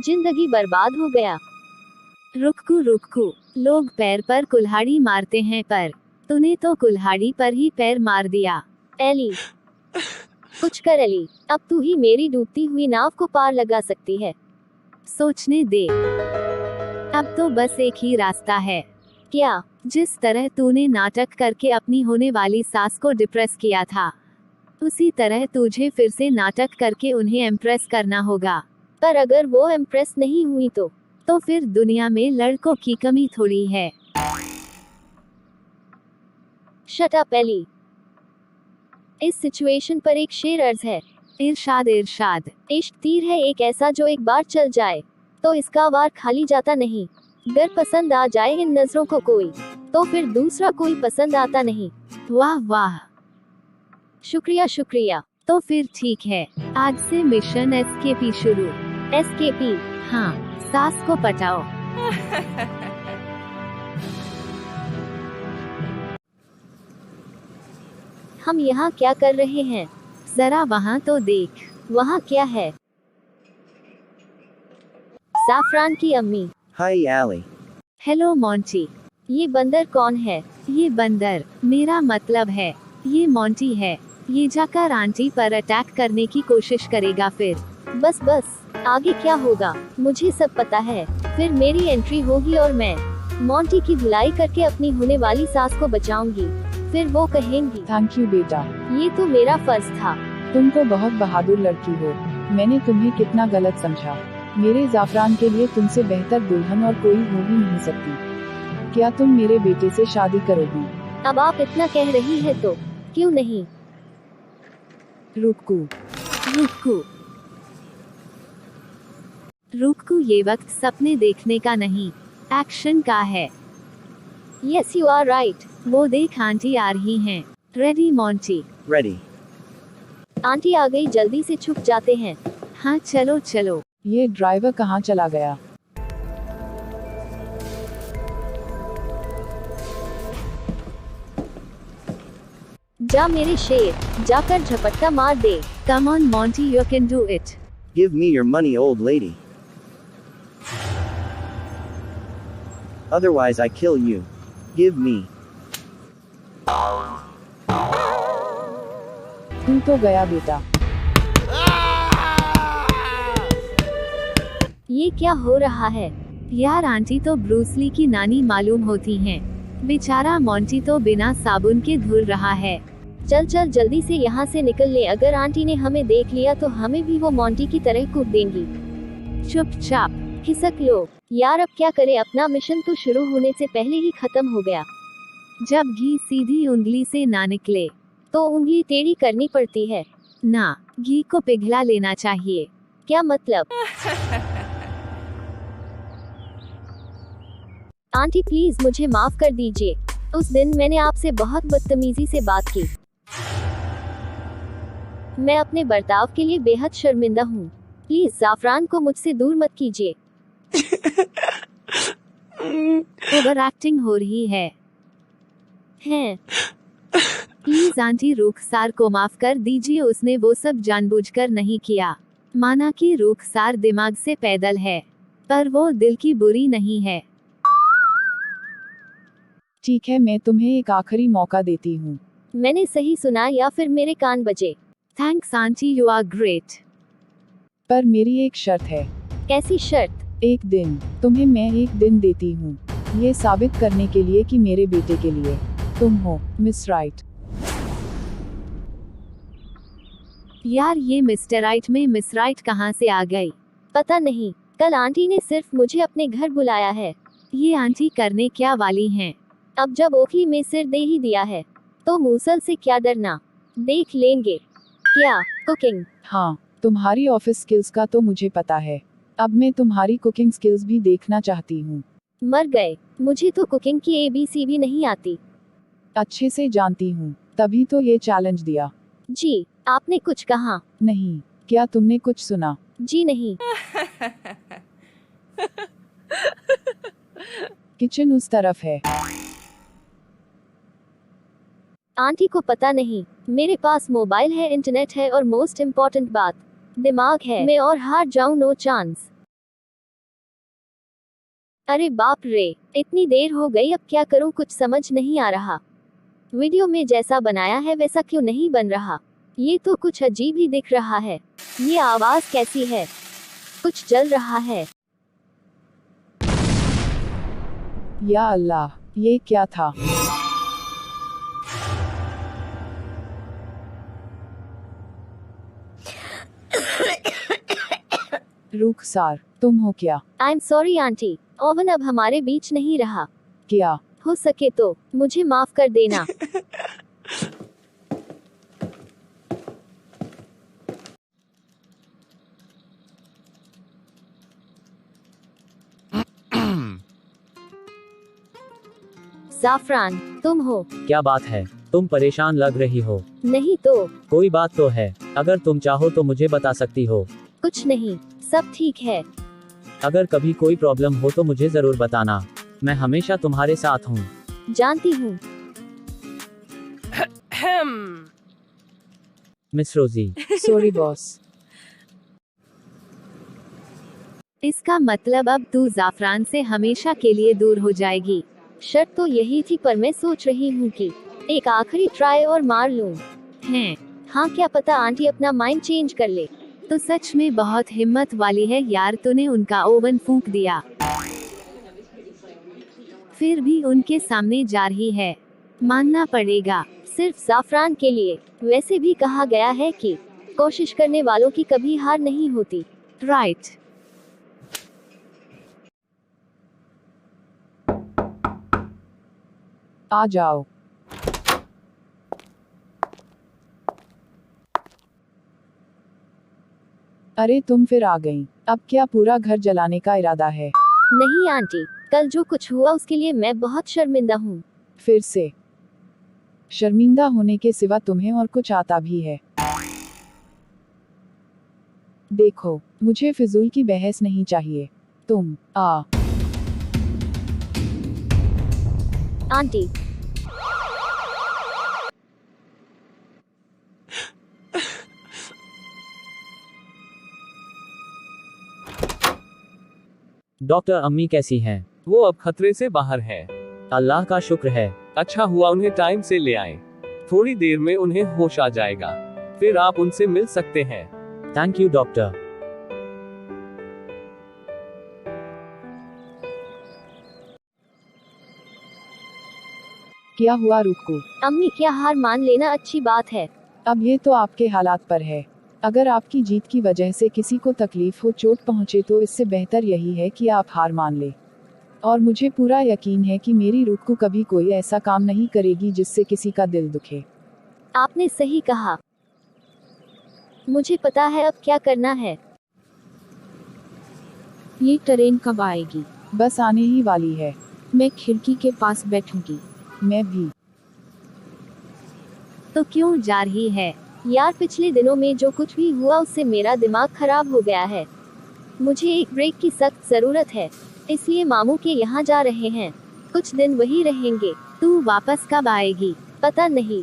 जिंदगी बर्बाद हो गया। रुकू, लोग पैर पर कुल्हाड़ी मारते हैं पर तूने तो कुल्हाड़ी पर ही पैर मार दिया। एली, कुछ कर एली, अब तू ही मेरी डूबती हुई नाव को पार लगा सकती है। सोचने दे, अब तो बस एक ही रास्ता है। क्या? जिस तरह तूने नाटक करके अपनी होने वाली सास को डिप्रेस किया था, उसी तरह तुझे फिर से नाटक करके उन्हें इम्प्रेस करना होगा। पर अगर वो इम्प्रेस नहीं हुई तो फिर दुनिया में लड़कों की कमी थोड़ी है। Shut up Ellie. इस सिचुएशन पर एक शेर अर्ज है। इरशाद। इश्क तीर है एक ऐसा जो एक बार चल जाए तो इसका वार खाली जाता नहीं। अगर पसंद आ जाए इन नजरों को कोई तो फिर दूसरा कोई पसंद आता नहीं। वाह, शुक्रिया। तो फिर ठीक है, आज से मिशन एसकेपी शुरू। एसकेपी? हाँ, सास को पटाओ। हम यहाँ क्या कर रहे हैं? जरा वहाँ तो देख। वहाँ क्या है? साफरान की अम्मी। हाय एली। Hello Monty. ये बंदर कौन है? ये बंदर, मेरा मतलब है ये मोंटी है। ये जाकर आंटी पर अटैक करने की कोशिश करेगा। फिर बस आगे क्या होगा मुझे सब पता है। फिर मेरी एंट्री होगी और मैं मोंटी की धुलाई करके अपनी होने वाली सास को बचाऊंगी। फिर वो कहेंगी, थैंक यू बेटा, ये तो मेरा फर्ज था। तुम तो बहुत बहादुर लड़की हो। मैंने तुम्हें कितना गलत समझा। मेरे जाफरान के लिए तुमसे बेहतर दुल्हन और कोई हो ही नहीं सकती। क्या तुम मेरे बेटे से शादी करोगी? अब आप इतना कह रही है तो क्यों नहीं? रुकू, ये वक्त सपने देखने का नहीं, एक्शन का है। Yes you are right. वो देख आंटी आ रही हैं। Ready Monty? रेडी। आंटी आ गई, जल्दी से छुप जाते हैं। हाँ चलो। ये ड्राइवर कहाँ चला गया? जा मेरे शेर, जाकर झपट्टा मार दे। Come on Monty, you can do it. Give me your money, old lady. Otherwise I kill you. Give me. तू तो गया बेटा। ये क्या हो रहा है? यार आंटी तो ब्रूस ली की नानी मालूम होती हैं। बेचारा मोंटी तो बिना साबुन के धुल रहा है। चल जल्दी से यहाँ से निकल ले। अगर आंटी ने हमें देख लिया तो हमें भी वो मोंटी की तरह कूट देंगी। चुपचाप खिसक लो। यार अब क्या करे, अपना मिशन तो शुरू होने से पहले ही खत्म हो गया। जब घी सीधी उंगली से ना निकले तो उंगली टेढ़ी करनी पड़ती है ना। घी को पिघला लेना चाहिए। क्या मतलब? आंटी प्लीज मुझे माफ कर दीजिए। उस दिन मैंने आपसे बहुत बदतमीजी से बात की। मैं अपने बर्ताव के लिए बेहद शर्मिंदा हूँ। प्लीज जाफरान को मुझसे दूर मत कीजिए। ओवर एक्टिंग हो रही है। प्लीज आंटी रुखसार को माफ कर दीजिए, उसने वो सब जानबूझकर नहीं किया। माना कि रुखसार दिमाग से पैदल है पर वो दिल की बुरी नहीं है। ठीक है, मैं तुम्हें एक आखिरी मौका देती हूँ। मैंने सही सुना या फिर मेरे कान बजे? Thanks aunty, you are great. पर मेरी एक शर्त है। कैसी शर्त? एक दिन, तुम्हें मैं एक दिन देती हूँ ये साबित करने के लिए कि मेरे बेटे के लिए तुम हो मिस राइट। यार ये मिस्टर राइट में मिस राइट कहाँ से आ गई? पता नहीं, कल आंटी ने सिर्फ मुझे अपने घर बुलाया है। ये आंटी करने क्या वाली हैं? अब जब ओखली में सिर दे ही दिया है तो मूसल से क्या डरना, देख लेंगे। क्या कुकिंग? हाँ, तुम्हारी ऑफिस स्किल्स का तो मुझे पता है। अब मैं तुम्हारी कुकिंग स्किल्स भी देखना चाहती हूँ। मर गए, मुझे तो कुकिंग की ABC भी नहीं आती। अच्छे से जानती हूँ, तभी तो ये चैलेंज दिया। जी, आपने कुछ कहा? नहीं, क्या तुमने कुछ सुना? जी नहीं। किचन उस तरफ है। आंटी को पता नहीं, मेरे पास मोबाइल है, इंटरनेट है और मोस्ट इम्पोर्टेंट बात दिमाग है। मैं और हार जाऊं, नो चांस। अरे बाप रे, इतनी देर हो गई, अब क्या करूं, कुछ समझ नहीं आ रहा। वीडियो में जैसा बनाया है वैसा क्यों नहीं बन रहा? ये तो कुछ अजीब ही दिख रहा है। ये आवाज कैसी है? कुछ जल रहा है। या अल्लाह, ये क्या था? रुखसार, तुम हो क्या? I am sorry aunty, oven अब हमारे बीच नहीं रहा। क्या? हो सके तो मुझे माफ कर देना। जाफरान, तुम हो? क्या बात है, तुम परेशान लग रही हो। नहीं तो कोई बात तो है, अगर तुम चाहो तो मुझे बता सकती हो। कुछ नहीं, सब ठीक है। अगर कभी कोई प्रॉब्लम हो तो मुझे जरूर बताना, मैं हमेशा तुम्हारे साथ हूँ। जानती हूँ। Miss Rosie. Sorry boss. इसका मतलब अब तू जाफरान से हमेशा के लिए दूर हो जाएगी। शर्त तो यही थी, पर मैं सोच रही हूँ कि एक आखिरी ट्राई और मार लूँ। हैं, हाँ, क्या पता आंटी अपना माइंड चेंज कर ले। तो सच में बहुत हिम्मत वाली है यार, तूने उनका ओवन फूंक दिया, फिर भी उनके सामने जा रही है, मानना पड़ेगा। सिर्फ जाफरान के लिए। वैसे भी कहा गया है कि कोशिश करने वालों की कभी हार नहीं होती। राइट। आ जाओ। अरे तुम फिर आ गई। अब क्या पूरा घर जलाने का इरादा है? नहीं आंटी, कल जो कुछ हुआ उसके लिए मैं बहुत शर्मिंदा हूँ। फिर से? शर्मिंदा होने के सिवा तुम्हें और कुछ आता भी है? देखो, मुझे फिजूल की बहस नहीं चाहिए। तुम आंटी, डॉक्टर अम्मी कैसी हैं? वो अब खतरे से बाहर है। अल्लाह का शुक्र है। अच्छा हुआ उन्हें टाइम से ले आए। थोड़ी देर में उन्हें होश आ जाएगा, फिर आप उनसे मिल सकते हैं। Thank you doctor. क्या हुआ रुको? अम्मी, क्या हार मान लेना अच्छी बात है? अब ये तो आपके हालात पर है। अगर आपकी जीत की वजह से किसी को तकलीफ हो, चोट पहुंचे, तो इससे बेहतर यही है कि आप हार मान ले। और मुझे पूरा यकीन है कि मेरी रुकू कभी कोई ऐसा काम नहीं करेगी जिससे किसी का दिल दुखे। आपने सही कहा। मुझे पता है अब क्या करना है। ये ट्रेन कब आएगी? बस आने ही वाली है। मैं खिड़की के पास बैठूंगी। मैं भी। तो क्यों जा रही है? यार, पिछले दिनों में जो कुछ भी हुआ उससे मेरा दिमाग खराब हो गया है। मुझे एक ब्रेक की सख्त जरूरत है, इसलिए मामू के यहाँ जा रहे हैं। कुछ दिन वही रहेंगे। तू वापस कब आएगी? पता नहीं।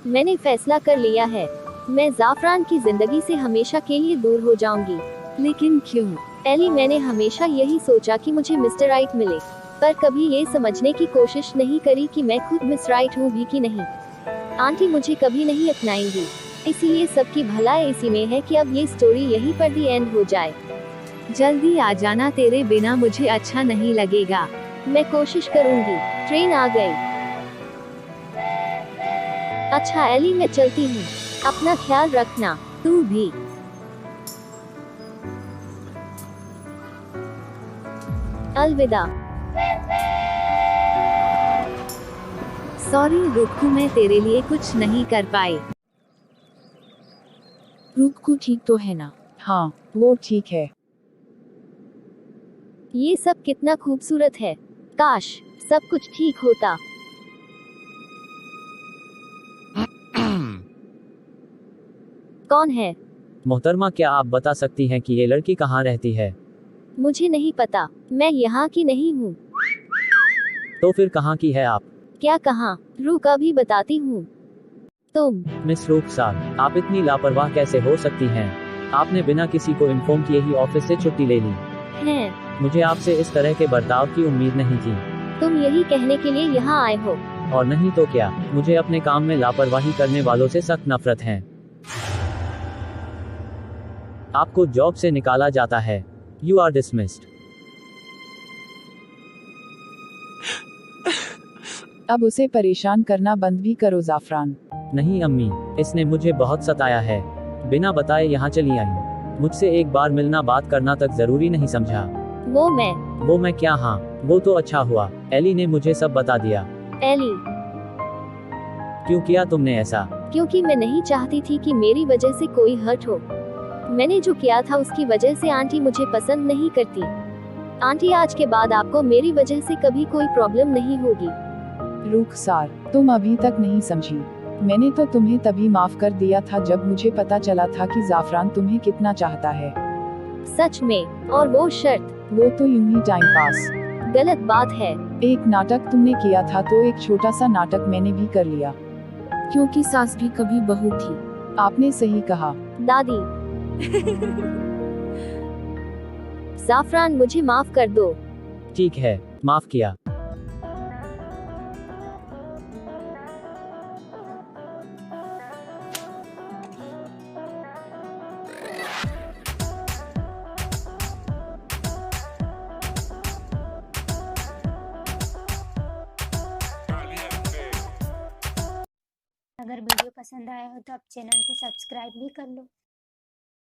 मैंने फैसला कर लिया है, मैं जाफरान की जिंदगी से हमेशा के लिए दूर हो जाऊंगी। लेकिन क्यों? एली, मैंने हमेशा यही सोचा कि मुझे मिस्टर राइट मिले, पर कभी ये समझने की कोशिश नहीं करी कि मैं खुद मिस राइट हूँ भी कि नहीं। आंटी मुझे कभी नहीं अपनाएंगी, इसीलिए सबकी भलाई इसी में है कि अब ये स्टोरी यहीं पर दी एंड हो जाए। जल्दी आ जाना, तेरे बिना मुझे अच्छा नहीं लगेगा। मैं कोशिश करूंगी। ट्रेन आ गई। अच्छा एली, मैं चलती हूँ, अपना ख्याल रखना। तू भी। अलविदा। सॉरी रुक्कू, मैं तेरे लिए कुछ नहीं कर पाई। रुक्कू ठीक तो है ना? हाँ, वो ठीक है। ये सब कितना खूबसूरत है। काश सब कुछ ठीक होता। कौन है? मोहतरमा, क्या आप बता सकती हैं कि ये लड़की कहाँ रहती है? मुझे नहीं पता, मैं यहाँ की नहीं हूँ। तो फिर कहाँ की है आप? क्या कहाँ? रुक, अभी बताती हूँ। तुम मिस रुखसार, आप इतनी लापरवाह कैसे हो सकती हैं? आपने बिना किसी को इन्फॉर्म किए ही ऑफिस से छुट्टी ले ली। हैं। मुझे आपसे इस तरह के बर्ताव की उम्मीद नहीं थी। तुम यही कहने के लिए यहाँ आए हो? और नहीं तो क्या, मुझे अपने काम में लापरवाही करने वालों से सख्त नफरत है। आपको जॉब से निकाला जाता है। You are dismissed. अब उसे परेशान करना बंद भी करो जाफरान। नहीं अम्मी, इसने मुझे बहुत सताया है। बिना बताए यहाँ चली आई। मुझसे एक बार मिलना बात करना तक जरूरी नहीं समझा। वो मैं क्या? हाँ, वो तो अच्छा हुआ, एली ने मुझे सब बता दिया। एली? क्यों किया तुमने ऐसा? क्योंकि मैं नहीं चाहती थी कि मेरी वजह से कोई हर्ट हो। मैंने जो किया था उसकी वजह से आंटी मुझे पसंद नहीं करती। आंटी, आज के बाद आपको मेरी वजह से कभी कोई प्रॉब्लम नहीं होगी। रुखसार, तुम अभी तक नहीं समझी। मैंने तो तुम्हें तभी माफ कर दिया था जब मुझे पता चला था कि जाफरान तुम्हें कितना चाहता है। सच में? और वो शर्त? वो तो यूं ही टाइम पास। गलत बात है। एक नाटक तुमने किया था तो एक छोटा सा नाटक मैंने भी कर लिया। क्योंकि सास भी कभी बहू थी। आपने सही कहा। दादी। जाफरान, मुझे माफ कर दो। ठीक है, माफ किया। अगर वीडियो पसंद आया हो तो आप चैनल को सब्सक्राइब भी कर लो।